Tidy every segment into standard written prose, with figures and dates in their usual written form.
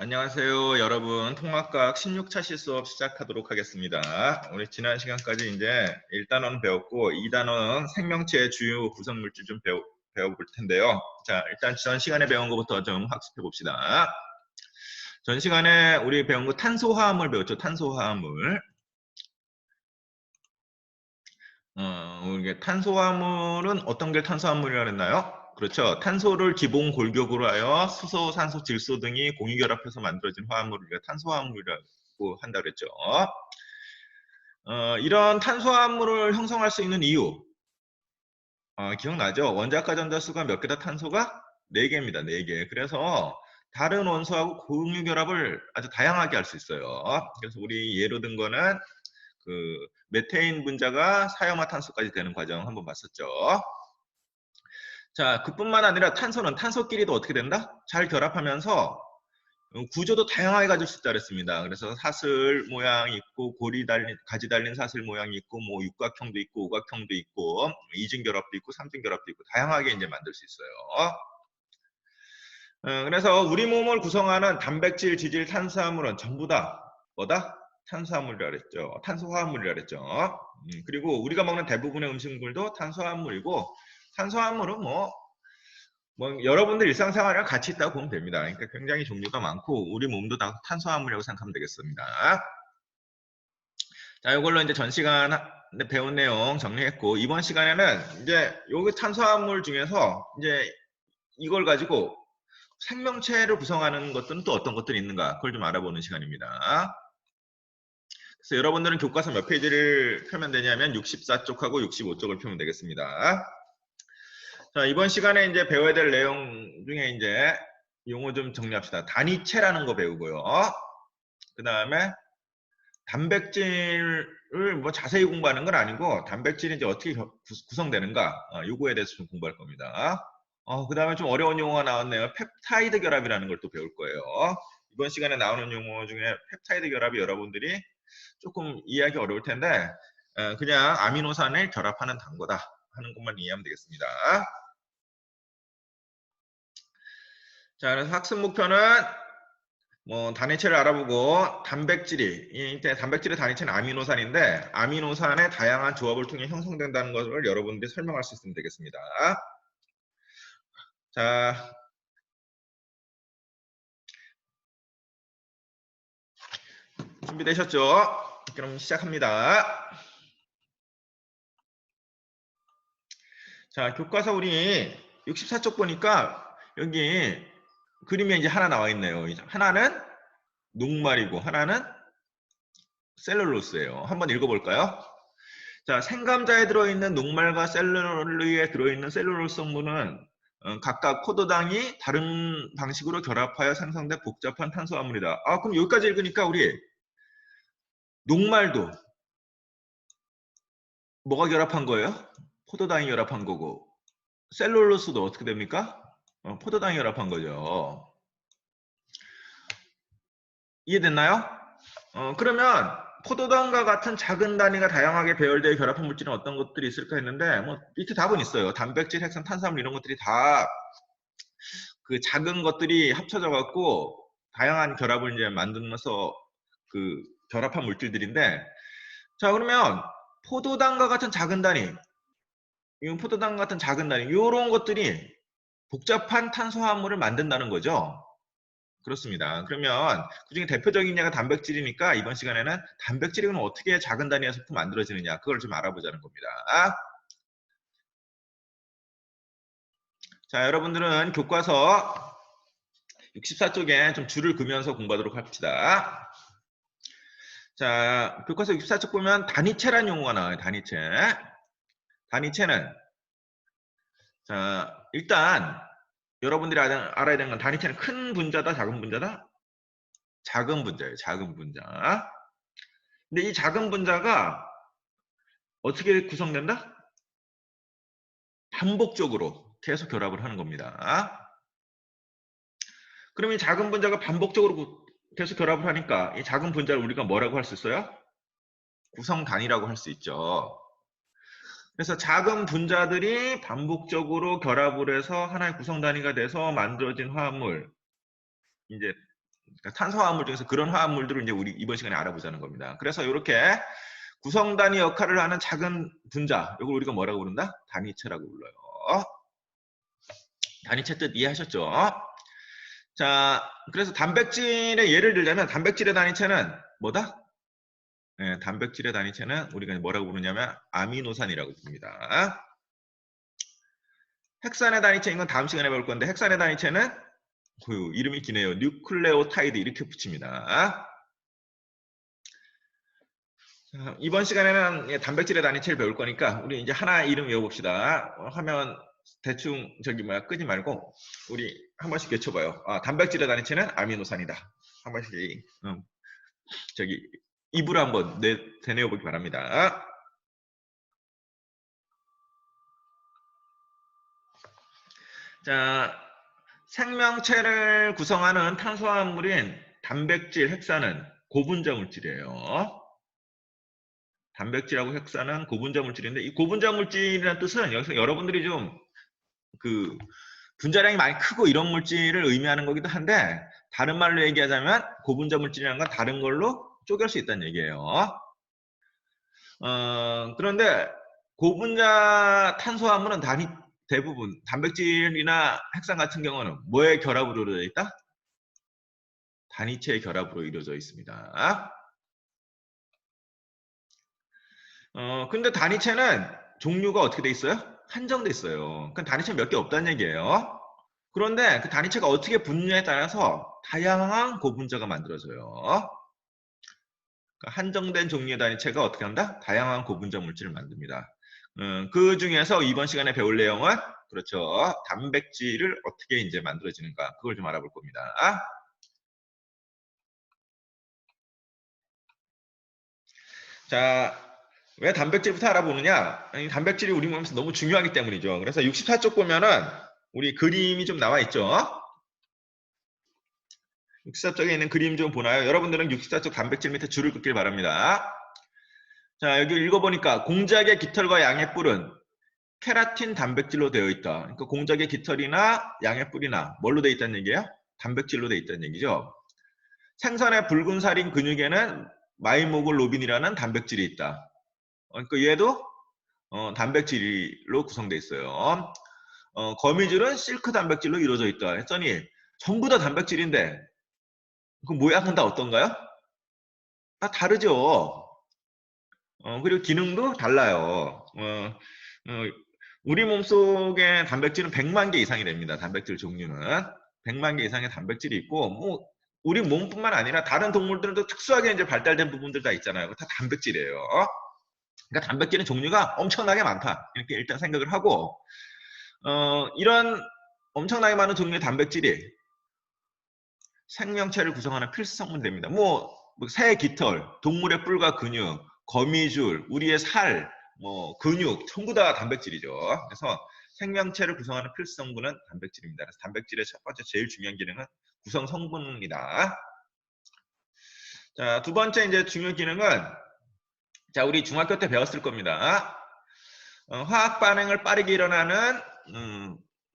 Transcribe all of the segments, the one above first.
안녕하세요, 여러분. 통합과학 16차 시 수업 시작하도록 하겠습니다. 우리 지난 시간까지 이제 1단원 배웠고 2단원 생명체의 주요 구성 물질 좀 배워볼 텐데요. 자, 일단 전 시간에 배운 것부터 좀 학습해 봅시다. 전 시간에 우리 배운 거 탄소화합물 배웠죠. 탄소화합물. 이게 탄소화물은 어떤 게 탄소화물이라 그랬나요? 그렇죠. 탄소를 기본 골격으로 하여 수소, 산소, 질소 등이 공유결합해서 만들어진 화합물을 우리가 탄소화합물이라고 한다 그랬죠. 이런 탄소화합물을 형성할 수 있는 이유 기억나죠? 원자과 전자수가 몇 개다? 탄소가 4개입니다. 4개. 그래서 다른 원소하고 공유결합을 아주 다양하게 할 수 있어요. 그래서 우리 예로 든 거는 그 메테인 분자가 사이화탄소까지 되는 과정 한번 봤었죠. 자, 그뿐만 아니라 탄소는 탄소끼리도 어떻게 된다? 잘 결합하면서 구조도 다양하게 가질 수 있다 그랬습니다. 그래서 사슬 모양이 있고 가지 달린 사슬 모양이 있고 뭐 육각형도 있고 오각형도 있고 이중 결합도 있고 삼중 결합도 있고 다양하게 이제 만들 수 있어요. 그래서 우리 몸을 구성하는 단백질, 지질, 탄수화물은 전부 다 뭐다? 탄수화물이라 그랬죠. 탄소화합물이라 그랬죠. 그리고 우리가 먹는 대부분의 음식물도 탄수화물이고 탄수화물은 여러분들 일상생활이랑 같이 있다고 보면 됩니다. 그러니까 굉장히 종류가 많고 우리 몸도 다 탄수화물이라고 생각하면 되겠습니다. 자, 이걸로 이제 전 시간에 배운 내용 정리했고 이번 시간에는 이제 여기 탄수화물 중에서 이제 이걸 가지고 생명체를 구성하는 것들은 또 어떤 것들이 있는가 그걸 좀 알아보는 시간입니다. 그래서 여러분들은 교과서 몇 페이지를 펴면 되냐면 64쪽하고 65쪽을 펴면 되겠습니다. 자, 이번 시간에 이제 배워야 될 내용 중에 이제 용어 좀 정리합시다. 단위체라는 거 배우고요. 그 다음에 단백질을 뭐 자세히 공부하는 건 아니고 단백질이 이제 어떻게 구성되는가 요거에 대해서 좀 공부할 겁니다. 그 다음에 좀 어려운 용어가 나왔네요. 펩타이드 결합이라는 걸 또 배울 거예요. 이번 시간에 나오는 용어 중에 펩타이드 결합이 여러분들이 조금 이해하기 어려울 텐데 그냥 아미노산을 결합하는 단거다 하는 것만 이해하면 되겠습니다. 자, 그래서 학습 목표는 뭐 단위체를 알아보고 단백질의 단위체는 아미노산인데 아미노산의 다양한 조합을 통해 형성된다는 것을 여러분들이 설명할 수 있으면 되겠습니다. 자, 준비되셨죠? 그럼 시작합니다. 자, 교과서 우리 64쪽 보니까 여기 그림이 이제 하나 나와 있네요. 하나는 녹말이고 하나는 셀룰로스예요. 한번 읽어볼까요? 자, 생감자에 들어있는 녹말과 셀룰로에 들어있는 셀룰로스 성분은 각각 포도당이 다른 방식으로 결합하여 생성된 복잡한 탄수화물이다. 그럼 여기까지 읽으니까 우리 녹말도 뭐가 결합한 거예요? 포도당이 결합한 거고 셀룰로스도 어떻게 됩니까? 포도당이 결합한 거죠. 이해됐나요? 그러면 포도당과 같은 작은 단위가 다양하게 배열되어 결합한 물질은 어떤 것들이 있을까 했는데 뭐 밑에 답은 있어요. 단백질, 핵산, 탄수화물 이런 것들이 다 그 작은 것들이 합쳐져 갖고 다양한 결합을 이제 만들면서 그 결합한 물질들인데 자 그러면 포도당과 같은 작은 단위 포도당 같은 작은 단위 이런 것들이 복잡한 탄수화물을 만든다는 거죠. 그렇습니다. 그러면 그중에 대표적인 예가 단백질이니까 이번 시간에는 단백질이 그럼 어떻게 작은 단위에서 만들어지느냐 그걸 좀 알아보자는 겁니다. 자, 여러분들은 교과서 64쪽에 좀 줄을 그으면서 공부하도록 합시다. 자, 교과서 64쪽 보면 단위체란 용어가 나와요. 단위체. 단위체는 자, 일단 여러분들이 알아야 되는 건 단위체는 큰 분자다, 작은 분자다? 작은 분자예요. 작은 분자. 근데 이 작은 분자가 어떻게 구성된다? 반복적으로 계속 결합을 하는 겁니다. 그럼 이 작은 분자가 반복적으로 계속 결합을 하니까 이 작은 분자를 우리가 뭐라고 할 수 있어요? 구성 단위라고 할 수 있죠. 그래서 작은 분자들이 반복적으로 결합을 해서 하나의 구성 단위가 돼서 만들어진 화합물 이제 그러니까 탄소화합물 중에서 그런 화합물들을 이제 우리 이번 시간에 알아보자는 겁니다. 그래서 이렇게 구성 단위 역할을 하는 작은 분자, 이걸 우리가 뭐라고 부른다? 단위체라고 불러요. 단위체 뜻 이해하셨죠? 자, 그래서 단백질의 예를 들자면 단백질의 단위체는 뭐다? 네, 단백질의 단위체는 우리가 뭐라고 부르냐면 아미노산이라고 부릅니다. 핵산의 단위체인 건 다음 시간에 배울 건데 핵산의 단위체는 이름이 기네요. 뉴클레오타이드 이렇게 붙입니다. 자, 이번 시간에는 단백질의 단위체를 배울 거니까 우리 이제 하나 이름 외워봅시다. 화면 대충 끄지 말고 우리 한 번씩 외쳐봐요. 단백질의 단위체는 아미노산이다. 한 번씩 입으로 한번 되뇌어보기 바랍니다. 자, 생명체를 구성하는 탄수화물인 단백질, 핵산은 고분자 물질이에요. 단백질하고 핵산은 고분자 물질인데 이 고분자 물질이라는 뜻은 여기서 여러분들이 좀 분자량이 많이 크고 이런 물질을 의미하는 거기도 한데 다른 말로 얘기하자면 고분자 물질이라는 건 다른 걸로 쪼갤 수 있다는 얘기예요. 그런데 고분자 탄수화물은 대부분 단백질이나 핵산 같은 경우는 뭐의 결합으로 이루어져 있다? 단위체의 결합으로 이루어져 있습니다. 근데 단위체는 종류가 어떻게 돼 있어요? 한정돼 있어요. 그럼 단위체 몇 개 없다는 얘기예요. 그런데 그 단위체가 어떻게 붙느냐에 따라서 다양한 고분자가 만들어져요. 그러니까 한정된 종류의 단위체가 어떻게 한다? 다양한 고분자 물질을 만듭니다. 그 중에서 이번 시간에 배울 내용은 그렇죠. 단백질을 어떻게 이제 만들어지는가 그걸 좀 알아볼 겁니다. 자, 왜 단백질부터 알아보느냐? 단백질이 우리 몸에서 너무 중요하기 때문이죠. 그래서 64쪽 보면은 우리 그림이 좀 나와 있죠. 64쪽에 있는 그림 좀 보나요? 여러분들은 64쪽 단백질 밑에 줄을 긋길 바랍니다. 자, 여기 읽어보니까 공작의 깃털과 양의 뿔은 케라틴 단백질로 되어 있다. 그러니까 공작의 깃털이나 양의 뿔이나 뭘로 되어 있다는 얘기예요? 단백질로 되어 있다는 얘기죠. 생선의 붉은 살인 근육에는 마이모글로빈이라는 단백질이 있다. 그러니까 얘도 단백질로 구성되어 있어요. 거미줄은 실크 단백질로 이루어져 있다 했더니 전부 다 단백질인데 그 모양은 다 어떤가요? 다 다르죠. 그리고 기능도 달라요. 우리 몸속에 단백질은 100만 개 이상이 됩니다. 단백질 종류는 100만 개 이상의 단백질이 있고 뭐 우리 몸뿐만 아니라 다른 동물들도 특수하게 이제 발달된 부분들 다 있잖아요. 다 단백질이에요. 그러니까 단백질은 종류가 엄청나게 많다. 이렇게 일단 생각을 하고 이런 엄청나게 많은 종류의 단백질이 생명체를 구성하는 필수 성분이 됩니다. 새 깃털, 동물의 뿔과 근육, 거미줄, 우리의 살, 근육 전부 다 단백질이죠. 그래서 생명체를 구성하는 필수 성분은 단백질입니다. 그래서 단백질의 첫 번째 제일 중요한 기능은 구성 성분입니다. 자, 두 번째 이제 중요 기능은 자, 우리 중학교 때 배웠을 겁니다. 화학 반응을 빠르게 일어나는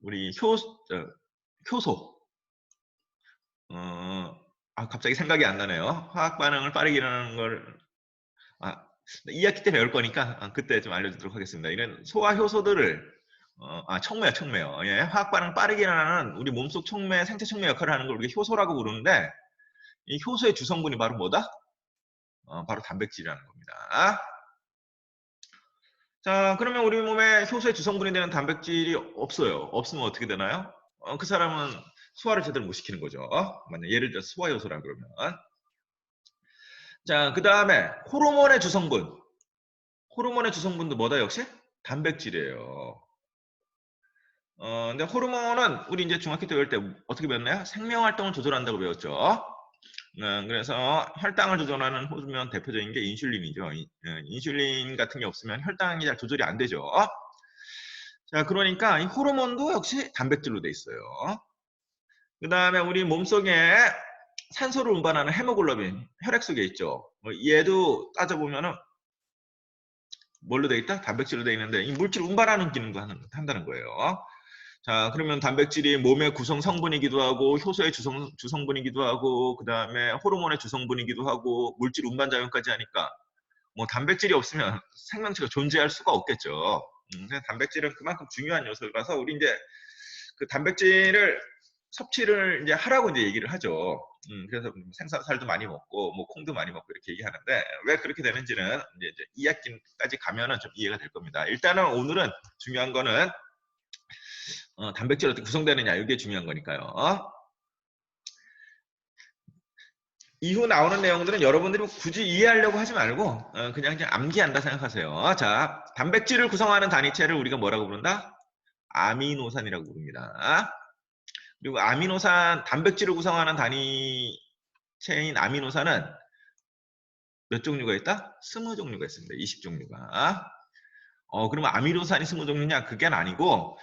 우리 효소. 갑자기 생각이 안 나네요. 화학 반응을 빠르게 일어나는 걸 2학기 때 배울 거니까 그때 좀 알려드리도록 하겠습니다. 이런 소화 효소들을 촉매요. 예, 화학 반응 빠르게 일어나는 우리 몸속 생체 촉매 역할을 하는 걸 우리가 효소라고 부르는데 이 효소의 주성분이 바로 뭐다? 바로 단백질이라는 겁니다. 자, 그러면 우리 몸에 효소의 주성분이 되는 단백질이 없어요. 없으면 어떻게 되나요? 그 사람은 소화를 제대로 못 시키는 거죠. 만약 예를 들어서 소화효소라 그러면. 자, 그 다음에 호르몬의 주성분. 호르몬의 주성분도 뭐다 역시? 단백질이에요. 근데 호르몬은 우리 이제 중학교 때 배울 때 어떻게 배웠나요? 생명활동을 조절한다고 배웠죠. 그래서 혈당을 조절하는 호르몬 대표적인 게 인슐린이죠. 인슐린 같은 게 없으면 혈당이 잘 조절이 안 되죠. 자, 그러니까 이 호르몬도 역시 단백질로 돼 있어요. 그 다음에 우리 몸속에 산소를 운반하는 헤모글로빈, 혈액 속에 있죠. 얘도 따져보면은 뭘로 돼 있다? 단백질로 돼 있는데 이 물질 운반하는 기능도 한다는 거예요. 자, 그러면 단백질이 몸의 구성 성분이기도 하고 효소의 주성분이기도 하고 그다음에 호르몬의 주성분이기도 하고 물질 운반작용까지 하니까 뭐 단백질이 없으면 생명체가 존재할 수가 없겠죠. 단백질은 그만큼 중요한 요소라서 우리 이제 그 단백질을 섭취를 이제 하라고 이제 얘기를 하죠. 그래서 생선살도 많이 먹고 뭐 콩도 많이 먹고 이렇게 얘기하는데 왜 그렇게 되는지는 이제 2학기까지 가면은 좀 이해가 될 겁니다. 일단은 오늘은 중요한 거는 단백질 어떻게 구성되느냐 이게 중요한 거니까요. 이후 나오는 내용들은 여러분들이 굳이 이해하려고 하지 말고 그냥 암기한다 생각하세요. 자, 단백질을 구성하는 단위체를 우리가 뭐라고 부른다? 아미노산이라고 부릅니다. 그리고 아미노산, 단백질을 구성하는 단위체인 아미노산은 몇 종류가 있다? 20종류가 있습니다. 20종류가. 그러면 아미노산이 20종류냐? 그게 아니고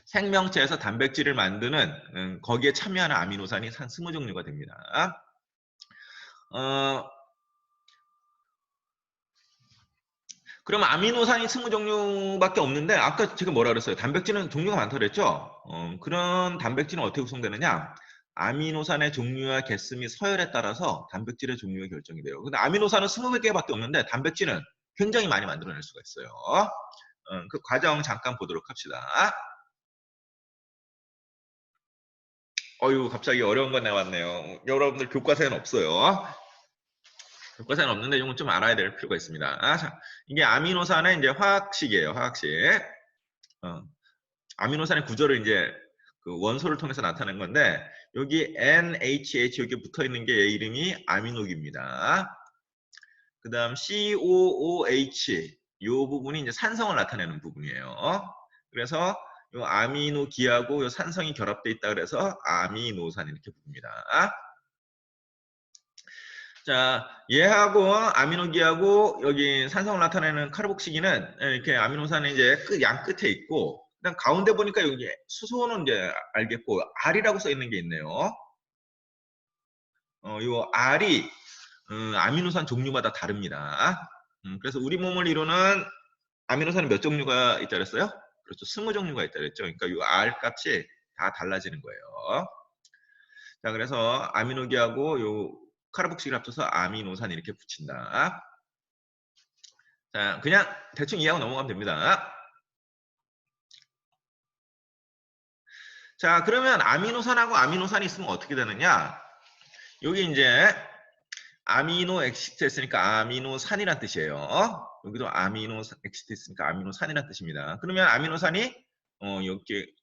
생명체에서 단백질을 만드는 거기에 참여하는 아미노산이 한 20종류가 됩니다. 그럼 아미노산이 20종류밖에 없는데 아까 제가 뭐라 그랬어요? 단백질은 종류가 많다고 그랬죠? 그런 단백질은 어떻게 구성되느냐? 아미노산의 종류와 개수 및 서열에 따라서 단백질의 종류가 결정이 돼요. 근데 아미노산은 20개밖에 없는데 단백질은 굉장히 많이 만들어낼 수가 있어요. 그 과정 잠깐 보도록 합시다. 갑자기 어려운 거 나왔네요. 여러분들 교과서에는 없어요. 교과서에는 없는데 이건 좀 알아야 될 필요가 있습니다. 자, 이게 아미노산의 이제 화학식이에요. 화학식. 아미노산의 구조를 이제 그 원소를 통해서 나타낸 건데 여기 NHH 여기 붙어 있는 게 이름이 아미노기입니다. 그 다음 COOH 이 부분이 이제 산성을 나타내는 부분이에요. 그래서 이 아미노기하고 이 산성이 결합되어 있다 그래서 아미노산 이렇게 부릅니다. 자, 얘하고 아미노기하고 여기 산성을 나타내는 카르복시기는 이렇게 아미노산이 이제 양 끝에 있고, 그다음 가운데 보니까 여기 수소는 이제 알겠고 R이라고 써 있는 게 있네요. 요 R이 아미노산 종류마다 다릅니다. 그래서 우리 몸을 이루는 아미노산은 몇 종류가 있다 그랬어요? 그렇죠. 20종류가 있다 그랬죠. 그러니까 요 R 값이 다 달라지는 거예요. 자, 그래서 아미노기하고 요 카르복시기를 합쳐서 아미노산 이렇게 붙인다. 자, 그냥 대충 이해하고 넘어가면 됩니다. 자, 그러면 아미노산하고 아미노산이 있으면 어떻게 되느냐? 여기 이제 아미노 엑시트 했으니까 아미노산이란 뜻이에요. 여기도 아미노 엑시트 했으니까 아미노산이란 뜻입니다. 그러면 아미노산이 여기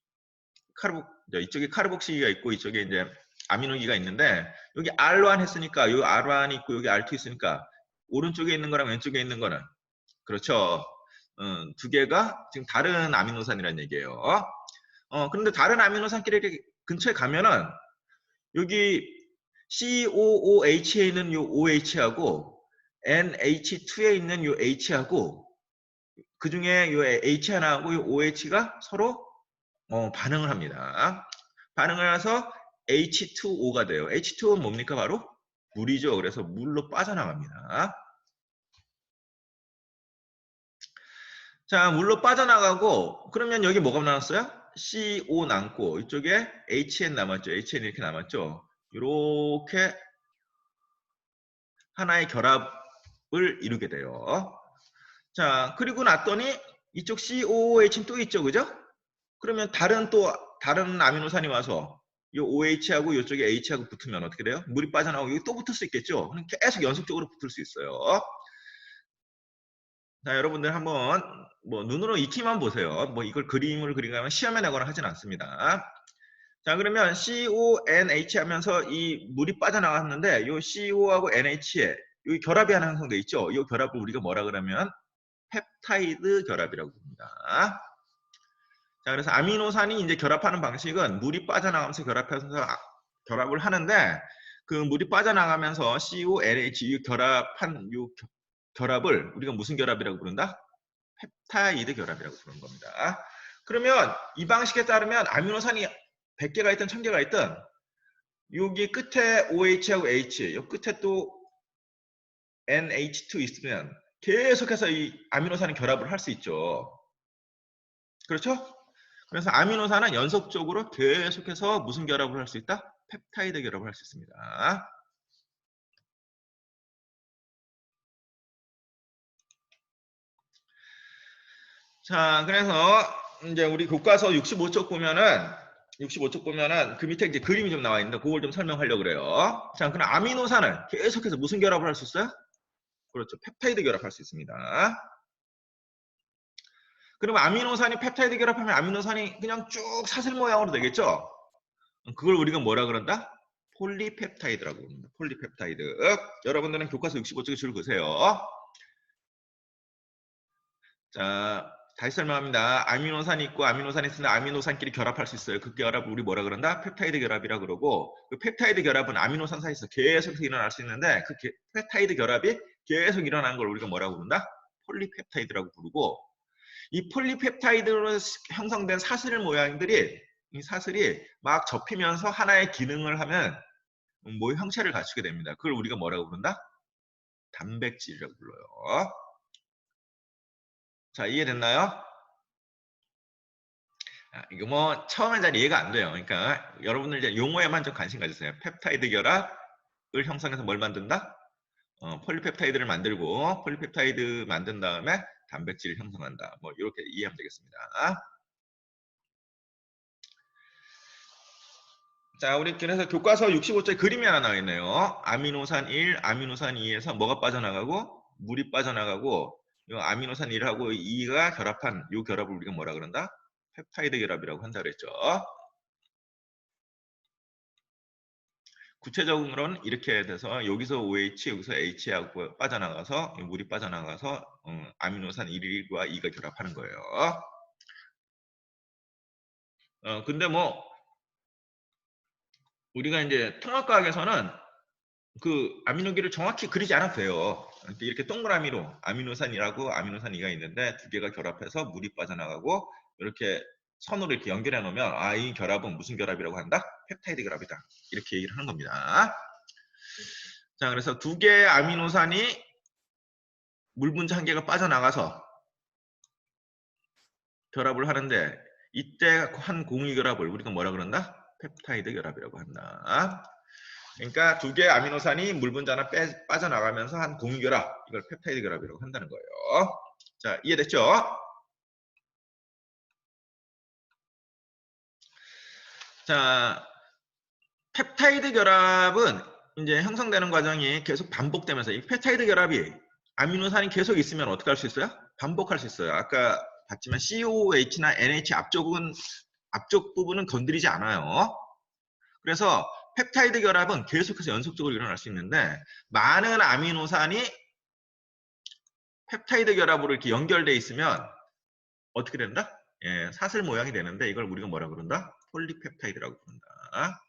이쪽에 카르복시기가 있고 이쪽에 이제 아미노기가 있는데 여기 R1 했으니까 여기 R1이 있고 여기 R2 있으니까 오른쪽에 있는 거랑 왼쪽에 있는 거는 그렇죠. 두 개가 지금 다른 아미노산이라는 얘기예요. 그런데 다른 아미노산끼리 근처에 가면은 여기 COOH에 있는 요 OH하고 NH2에 있는 요 H하고 그 중에 요 H 하나하고 요 OH가 서로 반응을 합니다. 반응을 해서 H2O가 돼요. H2O는 뭡니까? 바로 물이죠. 그래서 물로 빠져나갑니다. 자, 물로 빠져나가고 그러면 여기 뭐가 남았어요? CO 남고 이쪽에 HN 남았죠. HN 이렇게 남았죠. 이렇게 하나의 결합을 이루게 돼요. 자, 그리고 났더니 이쪽 COOH는 또 있죠. 그죠? 그러면 다른 아미노산이 와서 이 OH하고 이쪽에 H하고 붙으면 어떻게 돼요? 물이 빠져나오고 여기 또 붙을 수 있겠죠. 계속 연속적으로 붙을 수 있어요. 자, 여러분들 한번 뭐 눈으로 익히만 보세요. 뭐 이걸 그림을 그리거나 시험에 내거나 하진 않습니다. 자, 그러면 CONH 하면서 이 물이 빠져나갔는데 이 CO하고 NH에 이 결합이 하나 형성돼 있죠. 이 결합을 우리가 뭐라 그러면 펩타이드 결합이라고 부릅니다. 자, 그래서 아미노산이 이제 결합하는 방식은 물이 빠져나가면서 결합을 하는데 그 물이 빠져나가면서 CONH 이 결합한 이 결합을 우리가 무슨 결합이라고 부른다? 펩타이드 결합이라고 부르는 겁니다. 그러면 이 방식에 따르면 아미노산이 100개가 있든 1000개가 있든 여기 끝에 OH하고 H, 이 끝에 또 NH2 있으면 계속해서 이 아미노산이 결합을 할 수 있죠. 그렇죠? 그래서 아미노산은 연속적으로 계속해서 무슨 결합을 할 수 있다? 펩타이드 결합을 할 수 있습니다. 자, 그래서 이제 우리 교과서 65쪽 보면은 그 밑에 이제 그림이 좀 나와 있는데 그걸 좀 설명하려고 그래요. 자, 그럼 아미노산은 계속해서 무슨 결합을 할 수 있어요? 그렇죠. 펩타이드 결합할 수 있습니다. 그럼 아미노산이 펩타이드 결합하면 아미노산이 그냥 쭉 사슬 모양으로 되겠죠? 그걸 우리가 뭐라 그런다? 폴리펩타이드라고 합니다. 폴리펩타이드. 여러분들은 교과서 65쪽에 줄 그세요. 자, 다시 설명합니다. 아미노산이 있고 아미노산이 있으면 아미노산끼리 결합할 수 있어요. 그 결합을 우리 뭐라 그런다? 펩타이드 결합이라 그러고, 그 펩타이드 결합은 아미노산 사이에서 계속 일어날 수 있는데 그 펩타이드 결합이 계속 일어나는 걸 우리가 뭐라고 부른다? 폴리펩타이드라고 부르고, 이 폴리펩타이드로 형성된 사슬 모양들이, 이 사슬이 막 접히면서 하나의 기능을 하면 뭐 형체를 갖추게 됩니다. 그걸 우리가 뭐라고 부른다? 단백질이라고 불러요. 자, 이해됐나요? 이거 뭐 처음엔 잘 이해가 안 돼요. 그러니까 여러분들 이제 용어에만 좀 관심 가지세요. 펩타이드 결합을 형성해서 뭘 만든다? 폴리펩타이드를 만들고 폴리펩타이드 만든 다음에 단백질을 형성한다. 뭐 이렇게 이해하면 되겠습니다. 자, 우리 그래서 교과서 65쪽에 그림이 하나 나와 있네요. 아미노산 1, 아미노산 2에서 뭐가 빠져나가고 물이 빠져나가고, 이 아미노산 1하고 2가 결합한 이 결합을 우리가 뭐라 그런다? 펩타이드 결합이라고 한다 그랬죠. 구체적으로는 이렇게 돼서 여기서 OH, 여기서 H하고 빠져나가서 물이 빠져나가서 아미노산 1과 2가 결합하는 거예요. 근데 뭐 우리가 이제 통합과학에서는 그 아미노기를 정확히 그리지 않아도 돼요. 이렇게 동그라미로 아미노산이라고 아미노산 2가 있는데 두 개가 결합해서 물이 빠져나가고 이렇게 선으로 이렇게 연결해 놓으면 이 결합은 무슨 결합이라고 한다? 펩타이드 결합이다. 이렇게 얘기를 하는 겁니다. 자, 그래서 두 개의 아미노산이 물 분자 한 개가 빠져나가서 결합을 하는데 이때 한 공유 결합을 우리가 뭐라 그런다? 펩타이드 결합이라고 한다. 그러니까 두 개의 아미노산이 물 분자 하나 빠져나가면서 한 공유 결합, 이걸 펩타이드 결합이라고 한다는 거예요. 자, 이해됐죠? 자, 펩타이드 결합은 이제 형성되는 과정이 계속 반복되면서 이 펩타이드 결합이 아미노산이 계속 있으면 어떻게 할 수 있어요? 반복할 수 있어요. 아까 봤지만 COOH나 NH 앞쪽 부분은 건드리지 않아요. 그래서 펩타이드 결합은 계속해서 연속적으로 일어날 수 있는데 많은 아미노산이 펩타이드 결합으로 이렇게 연결돼 있으면 어떻게 된다? 예, 사슬 모양이 되는데 이걸 우리가 뭐라 그런다? 폴리펩타이드라고 부른다.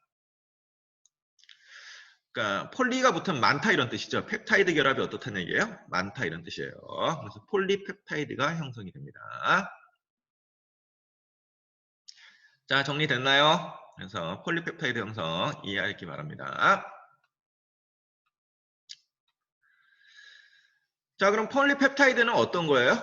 그러니까 폴리가 붙으면 많다 이런 뜻이죠. 펩타이드 결합이 어떻다는 얘기예요? 많다 이런 뜻이에요. 그래서 폴리펩타이드가 형성이 됩니다. 자, 정리됐나요? 그래서 폴리펩타이드 형성 이해하기 바랍니다. 자, 그럼 폴리펩타이드는 어떤 거예요?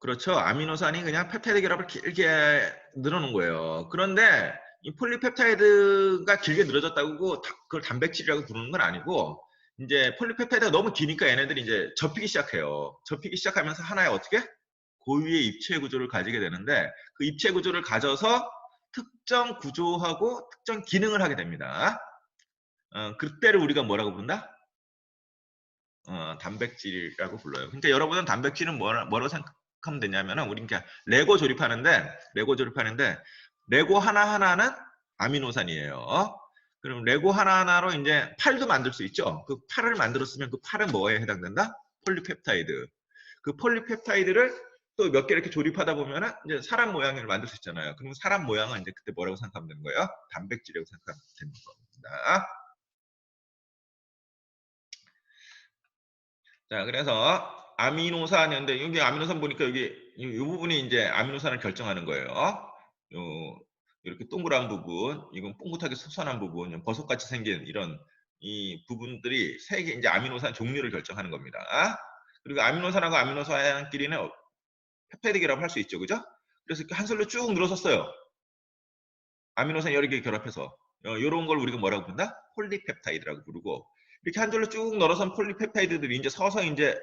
그렇죠. 아미노산이 그냥 펩타이드 결합을 길게 늘어놓은 거예요. 그런데 이 폴리펩타이드가 길게 늘어졌다고 그걸 단백질이라고 부르는 건 아니고, 이제 폴리펩타이드가 너무 기니까 얘네들이 이제 접히기 시작해요. 접히기 시작하면서 하나의 어떻게? 고유의 입체 구조를 가지게 되는데 그 입체 구조를 가져서 특정 구조하고 특정 기능을 하게 됩니다. 그때를 우리가 뭐라고 부른다? 단백질이라고 불러요. 그러니까 여러분은 단백질은 뭐라고 생각하면 되냐면은 우리 그냥 레고 조립하는데 레고 하나하나는 아미노산이에요. 그럼 레고 하나하나로 이제 팔도 만들 수 있죠. 그 팔을 만들었으면 그 팔은 뭐에 해당된다? 폴리펩타이드. 그 폴리펩타이드를 또 몇 개 이렇게 조립하다 보면은 이제 사람 모양을 만들 수 있잖아요. 그럼 사람 모양은 이제 그때 뭐라고 생각하면 되는 거예요? 단백질이라고 생각하면 되는 겁니다. 자, 그래서 아미노산인데 여기 아미노산 보니까 여기 이 부분이 이제 아미노산을 결정하는 거예요. 이렇게 동그란 부분, 이건 뽕긋하게 솟아난 부분, 버섯같이 생긴 이런 이 부분들이 세 개 이제 아미노산 종류를 결정하는 겁니다. 그리고 아미노산하고 아미노산끼리는 펩타이드 결합을 할 수 있죠, 그죠? 그래서 이렇게 한 솔로 쭉 늘어섰어요. 아미노산 여러 개 결합해서 이런 걸 우리가 뭐라고 부른다? 폴리펩타이드라고 부르고, 이렇게 한 줄로 쭉 늘어선 폴리펩타이드들이 이제 서서 이제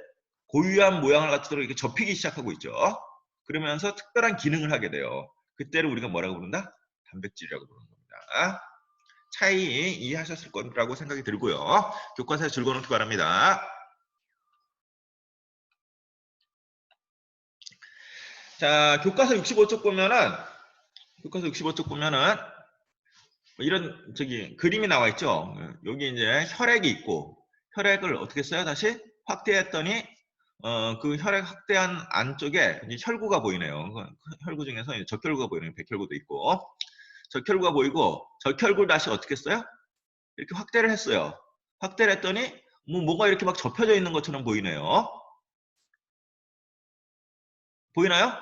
고유한 모양을 갖추도록 이렇게 접히기 시작하고 있죠. 그러면서 특별한 기능을 하게 돼요. 그때를 우리가 뭐라고 부른다? 단백질이라고 부르는 겁니다. 차이 이해하셨을 거라고 생각이 들고요. 교과서에 즐거운 기 바랍니다. 자, 교과서 65쪽 보면은 이런 그림이 나와 있죠. 여기 이제 혈액이 있고, 혈액을 어떻게 써요? 다시 확대했더니 그 혈액 확대한 안쪽에 이제 혈구가 보이네요. 혈구 중에서 적혈구가 보이네요. 백혈구도 있고, 적혈구가 보이고, 적혈구를 다시 어떻게 써요? 이렇게 확대를 했어요. 확대를 했더니 뭐가 이렇게 막 접혀져 있는 것처럼 보이네요. 보이나요?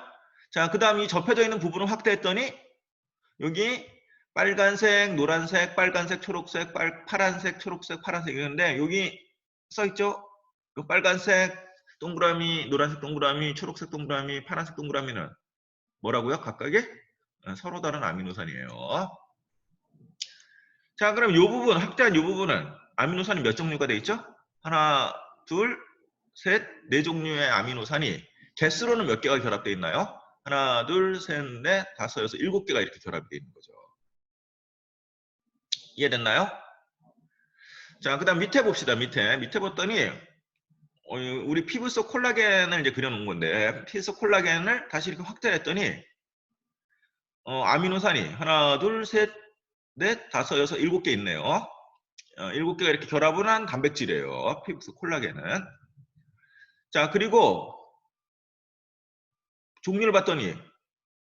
자, 그 다음 이 접혀져 있는 부분을 확대했더니 여기 빨간색, 노란색, 빨간색, 초록색, 파란색, 초록색, 파란색 이런데 여기 써있죠? 그 빨간색 동그라미, 노란색 동그라미, 초록색 동그라미, 파란색 동그라미는 뭐라고요? 각각의 서로 다른 아미노산이에요. 자, 그럼 이 부분, 확대한 이 부분은 아미노산이 몇 종류가 되어 있죠? 하나, 둘, 셋, 네 종류의 아미노산이 개수로는 몇 개가 결합되어 있나요? 하나, 둘, 셋, 넷, 다섯, 여섯, 일곱 개가 이렇게 결합되어 있는 거죠. 이해됐나요? 자, 그 다음 밑에 봅시다. 밑에 봤더니 우리 피부 속 콜라겐을 이제 그려놓은 건데, 피부 속 콜라겐을 다시 이렇게 확대했더니 아미노산이 하나, 둘, 셋, 넷, 다섯, 여섯, 일곱 개 있네요. 일곱 개가 이렇게 결합을 한 단백질이에요. 피부 속 콜라겐은. 자, 그리고 종류를 봤더니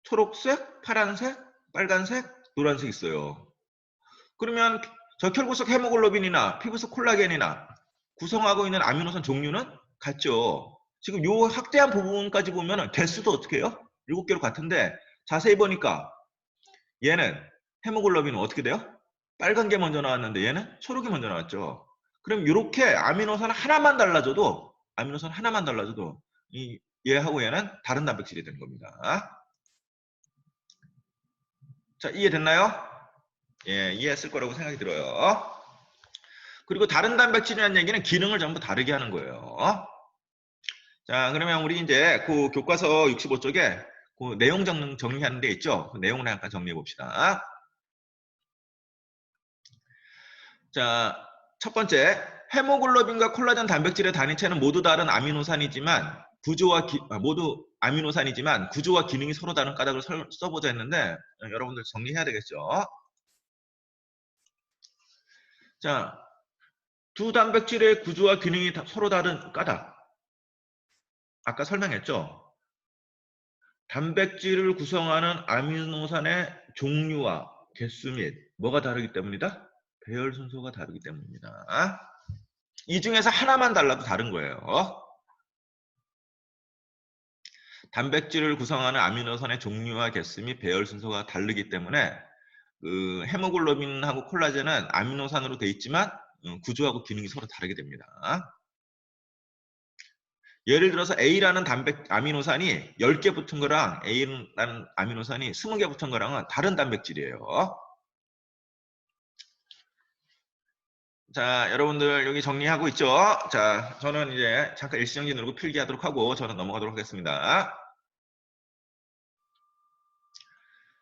초록색, 파란색, 빨간색, 노란색 있어요. 그러면 적혈구 속 헤모글로빈이나 피부 속 콜라겐이나 구성하고 있는 아미노산 종류는 같죠. 지금 요 확대한 부분까지 보면 개수도 어떻게 해요? 7개로 같은데 자세히 보니까 얘는 헤모글로빈은 어떻게 돼요? 빨간 게 먼저 나왔는데 얘는 초록이 먼저 나왔죠. 그럼 이렇게 아미노산 하나만 달라져도 얘하고 얘는 다른 단백질이 되는 겁니다. 자, 이해됐나요? 예, 이해했을 거라고 생각이 들어요. 그리고 다른 단백질이라는 얘기는 기능을 전부 다르게 하는 거예요. 자, 그러면 우리 이제 그 교과서 65쪽에 그 내용 정리하는 데 있죠? 그 내용을 잠깐 정리해 봅시다. 자, 첫 번째, 헤모글로빈과 콜라겐 단백질의 단위체는 모두 다른 아미노산이지만 모두 아미노산이지만 구조와 기능이 서로 다른 까닭을 써보자 했는데 여러분들 정리해야 되겠죠? 자, 두 단백질의 구조와 기능이 서로 다른 까닭. 아까 설명했죠? 단백질을 구성하는 아미노산의 종류와 개수 및 뭐가 다르기 때문이다? 배열 순서가 다르기 때문입니다. 이 중에서 하나만 달라도 다른 거예요. 단백질을 구성하는 아미노산의 종류와 개수 및 배열 순서가 다르기 때문에 그 헤모글로빈하고 콜라겐은 아미노산으로 되어 있지만 구조하고 기능이 서로 다르게 됩니다. 예를 들어서 A라는 아미노산이 10개 붙은 거랑 A라는 아미노산이 20개 붙은 거랑은 다른 단백질이에요. 자, 여러분들 여기 정리하고 있죠? 자, 저는 이제 잠깐 일시정지 누르고 필기하도록 하고 저는 넘어가도록 하겠습니다.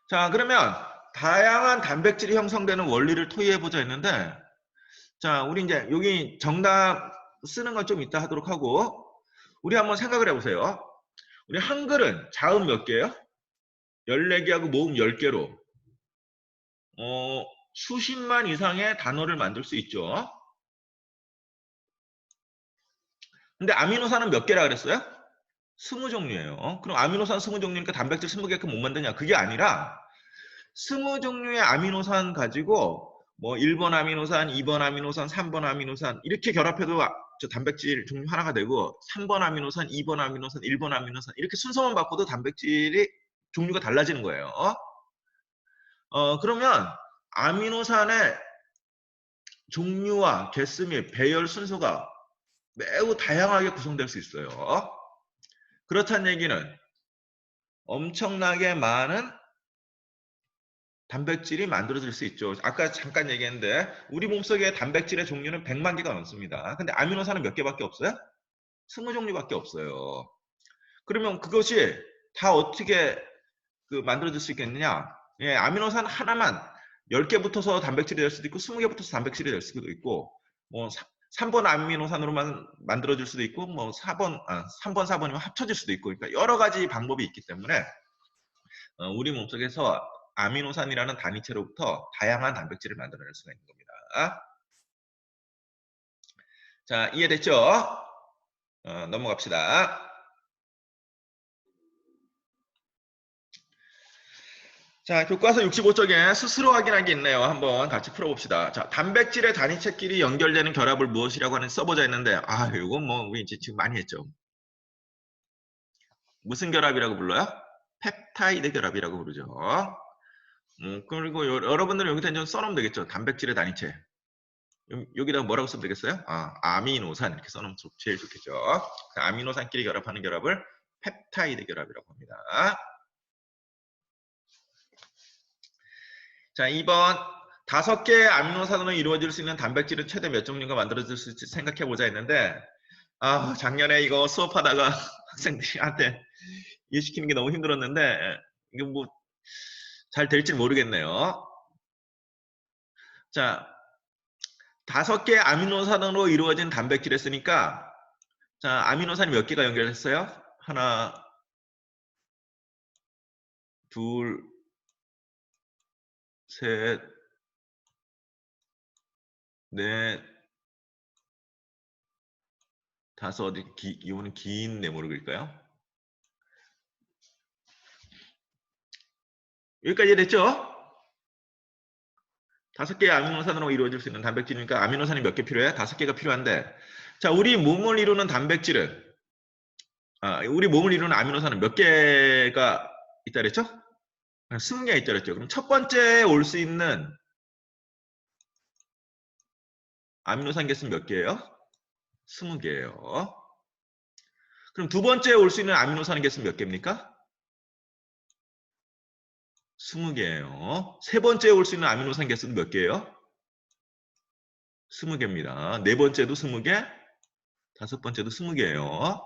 자, 그러면 다양한 단백질이 형성되는 원리를 토의해보자 했는데, 자, 우리 이제 여기 정답 쓰는 건 좀 이따 하도록 하고, 우리 한번 생각을 해보세요. 우리 한글은 자음 몇 개예요? 14개하고 모음 10개로 수십만 이상의 단어를 만들 수 있죠. 근데 아미노산은 몇 개라 그랬어요? 20종류예요. 그럼 아미노산 20종류니까 단백질 20개밖에 못 만드냐? 그게 아니라 20종류의 아미노산 가지고 뭐 1번 아미노산, 2번 아미노산, 3번 아미노산 이렇게 결합해도 저 단백질 종류 하나가 되고 3번 아미노산, 2번 아미노산, 1번 아미노산 이렇게 순서만 바꿔도 단백질이 종류가 달라지는 거예요. 그러면 아미노산의 종류와 개수 및 배열 순서가 매우 다양하게 구성될 수 있어요. 그렇다는 얘기는 엄청나게 많은 단백질이 만들어질 수 있죠. 아까 잠깐 얘기했는데 우리 몸속에 단백질의 종류는 100만 개가 넘습니다. 근데 아미노산은 몇 개밖에 없어요? 20종류밖에 없어요. 그러면 그것이 다 어떻게 만들어질 수 있겠느냐? 예, 아미노산 하나만 10개 붙어서 단백질이 될 수도 있고 20개 붙어서 단백질이 될 수도 있고 뭐 3번 아미노산으로만 만들어질 수도 있고 뭐 3번 4번이면 합쳐질 수도 있고 그러니까 여러 가지 방법이 있기 때문에 우리 몸속에서 아미노산이라는 단위체로부터 다양한 단백질을 만들어낼 수가 있는 겁니다. 자, 이해됐죠? 넘어갑시다. 자, 교과서 65쪽에 스스로 확인한 게 있네요. 한번 같이 풀어봅시다. 자, 단백질의 단위체끼리 연결되는 결합을 무엇이라고 하는 써보자 했는데, 이건 뭐, 우리 이제 지금 많이 했죠. 무슨 결합이라고 불러요? 펩타이드 결합이라고 부르죠. 그리고 여러분들은 여기다 좀 써놓으면 되겠죠. 단백질의 단위체. 여기다가 뭐라고 쓰면 되겠어요? 아미노산 이렇게 써놓으면 제일 좋겠죠. 아미노산끼리 결합하는 결합을 펩타이드 결합이라고 합니다. 자, 2번 5개의 아미노산으로 이루어질 수 있는 단백질은 최대 몇 종류가 만들어질 수 있을지 생각해보자 했는데 작년에 이거 수업하다가 학생들한테 이해시키는 게 너무 힘들었는데 이거 뭐 잘 될지 모르겠네요. 자, 5개의 아미노산으로 이루어진 단백질을 쓰니까 자, 아미노산이 몇 개가 연결했어요? 하나, 둘, 셋, 넷, 다섯. 이거는 긴 네모로 그릴까요? 여기까지 이해됐죠? 5개의 아미노산으로 이루어질 수 있는 단백질이니까 아미노산이 몇 개 필요해? 5개가 필요한데 자, 우리 몸을 이루는 단백질은 우리 몸을 이루는 아미노산은 몇 개가 있다 그랬죠? 20개가 있다 그랬죠. 그럼 첫 번째 올 수 있는 아미노산 개수는 몇 개예요? 20개예요. 그럼 두 번째 올 수 있는 아미노산 개수는 몇 개입니까? 20개예요. 세 번째 올 수 있는 아미노산 개수는 몇 개예요? 20개입니다. 네 번째도 20개, 다섯 번째도 20개예요.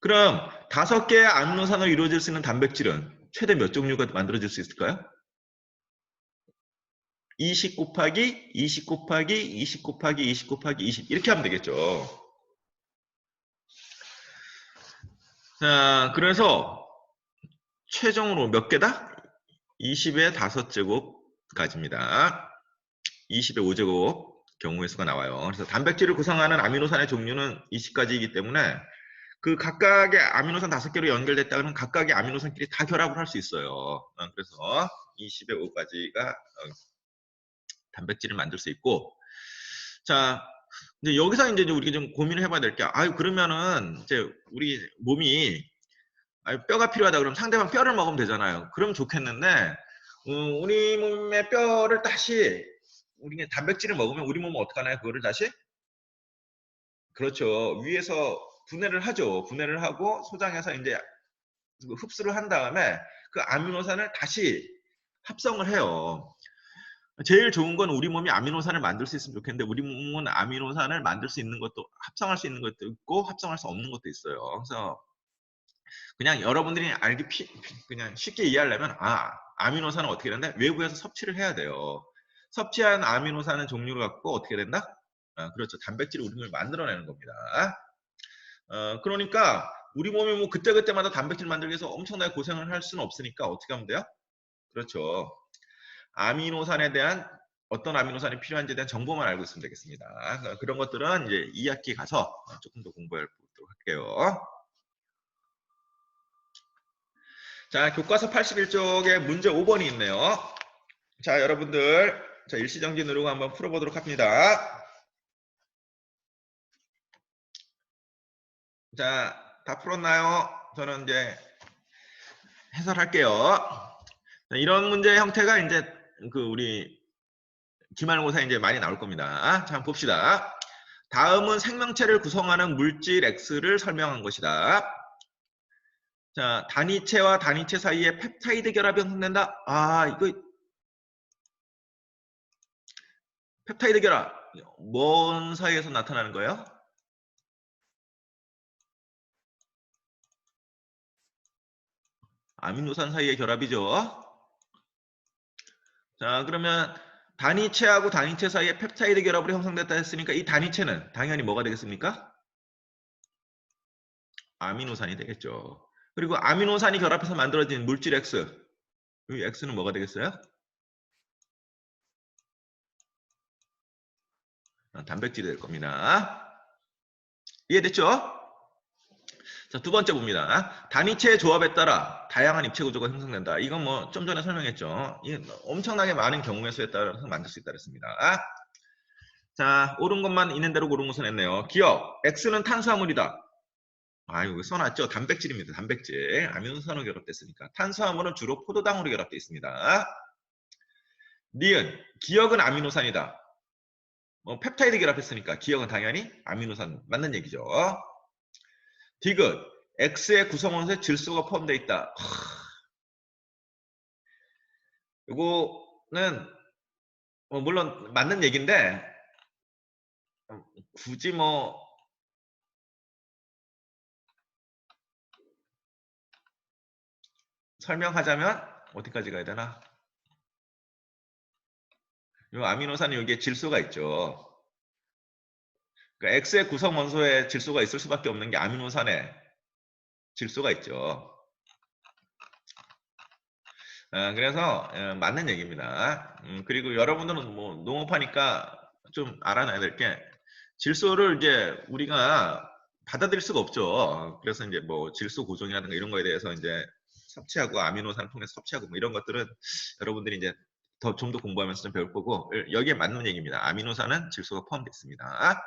그럼 5개의 아미노산으로 이루어질 수 있는 단백질은 최대 몇 종류가 만들어질 수 있을까요? 20 곱하기 20 곱하기 20 곱하기 20 곱하기 20 이렇게 하면 되겠죠. 자, 그래서 최종으로 몇 개다? 20의 5제곱까지입니다. 20의 5제곱 경우의 수가 나와요. 그래서 단백질을 구성하는 아미노산의 종류는 20가지이기 때문에 그 각각의 아미노산 5개로 연결됐다면 각각의 아미노산끼리 다 결합을 할 수 있어요. 그래서 20의 5가지가 단백질을 만들 수 있고, 자, 이제 여기서 이제 우리가 좀 고민을 해봐야 될 게, 그러면은 이제 우리 몸이 뼈가 필요하다 그러면 상대방 뼈를 먹으면 되잖아요. 그럼 좋겠는데, 우리 몸의 뼈를 다시 우리 단백질을 먹으면 우리 몸은 어떡하나요? 그거를 다시? 그렇죠. 위에서 분해를 하죠. 분해를 하고 소장해서 이제 흡수를 한 다음에 그 아미노산을 다시 합성을 해요. 제일 좋은 건 우리 몸이 아미노산을 만들 수 있으면 좋겠는데 우리 몸은 아미노산을 만들 수 있는 것도 합성할 수 있는 것도 있고 합성할 수 없는 것도 있어요. 그래서 그냥 여러분들이 그냥 쉽게 이해하려면 아미노산은 어떻게 된다? 외부에서 섭취를 해야 돼요. 섭취한 아미노산은 종류를 갖고 어떻게 된다? 그렇죠. 단백질을 우리 몸이 만들어내는 겁니다. 그러니까 우리 몸이 뭐 그때그때마다 단백질 만들기 위해서 엄청나게 고생을 할 수는 없으니까 어떻게 하면 돼요? 그렇죠. 아미노산에 대한 어떤 아미노산이 필요한지에 대한 정보만 알고 있으면 되겠습니다. 그런 것들은 이제 2학기 가서 조금 더 공부해 보도록 할게요. 자, 교과서 81쪽에 문제 5번이 있네요. 자, 여러분들 자, 일시정지 누르고 한번 풀어보도록 합니다. 자, 다 풀었나요? 저는 이제 해설할게요. 자, 이런 문제 형태가 이제 우리 기말고사에 이제 많이 나올 겁니다. 자, 한번 봅시다. 다음은 생명체를 구성하는 물질 X를 설명한 것이다. 자, 단위체와 단위체 사이에 펩타이드 결합이 형성된다. 아, 이거 펩타이드 결합 뭔 사이에서 나타나는 거예요? 아미노산 사이의 결합이죠. 자, 그러면 단위체하고 단위체 사이에 펩타이드 결합으로 형성됐다 했으니까 이 단위체는 당연히 뭐가 되겠습니까? 아미노산이 되겠죠. 그리고 아미노산이 결합해서 만들어진 물질 X. 이 X는 뭐가 되겠어요? 단백질이 될 겁니다. 이해됐죠? 자, 두 번째 봅니다. 단위체의 조합에 따라 다양한 입체 구조가 형성된다. 이건 뭐 좀 전에 설명했죠. 이 엄청나게 많은 경우의 수에 따라서 만들 수 있다 그랬습니다. 자, 옳은 것만 있는 대로 고른 것은 했네요. 기억. X는 탄수화물이다. 아, 이거 써놨죠? 단백질입니다. 단백질. 아미노산으로 결합됐으니까. 탄수화물은 주로 포도당으로 결합되어 있습니다. 니은. 기억은 아미노산이다. 뭐 펩타이드 결합했으니까 기억은 당연히 아미노산 맞는 얘기죠. 디귿. X의 구성원소에 질소가 포함되어 있다. 이거는 물론 맞는 얘기인데 굳이 뭐 설명하자면 어디까지 가야 되나? 이 아미노산이 여기에 질소가 있죠. 그러니까 X의 구성 원소에 질소가 있을 수밖에 없는 게 아미노산에 질소가 있죠. 그래서 맞는 얘기입니다. 그리고 여러분들은 뭐 농업하니까 좀 알아놔야 될 게 질소를 이제 우리가 받아들일 수가 없죠. 그래서 이제 뭐 질소 고정이라든가 이런 거에 대해서 이제 섭취하고 아미노산을 통해서 섭취하고 뭐 이런 것들은 여러분들이 이제 좀 더 공부하면서 좀 배울 거고 여기에 맞는 얘기입니다. 아미노산은 질소가 포함되어 있습니다.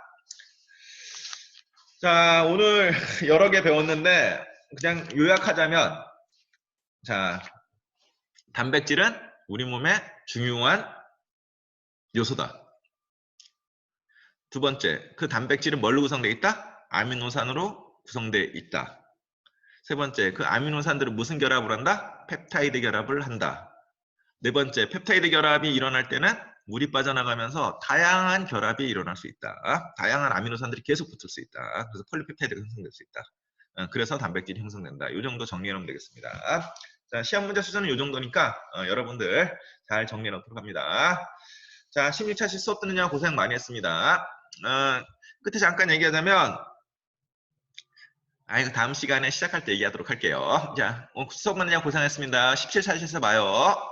자, 오늘 여러 개 배웠는데 그냥 요약하자면 자, 단백질은 우리 몸에 중요한 요소다. 두 번째, 그 단백질은 뭘로 구성되어 있다? 아미노산으로 구성되어 있다. 세 번째, 그 아미노산들은 무슨 결합을 한다? 펩타이드 결합을 한다. 네 번째, 펩타이드 결합이 일어날 때는 물이 빠져나가면서 다양한 결합이 일어날 수 있다. 다양한 아미노산들이 계속 붙을 수 있다. 그래서 폴리펩타이드가 형성될 수 있다. 그래서 단백질이 형성된다. 이 정도 정리해 놓으면 되겠습니다. 자, 시험 문제 수준은 이 정도니까 여러분들 잘 정리해 놓도록 합니다. 자, 16차시 수업 듣느냐 고생 많이 했습니다. 끝에 잠깐 얘기하자면 이거 다음 시간에 시작할 때 얘기하도록 할게요. 자, 수업 듣느냐 고생했습니다. 17차시에서 봐요.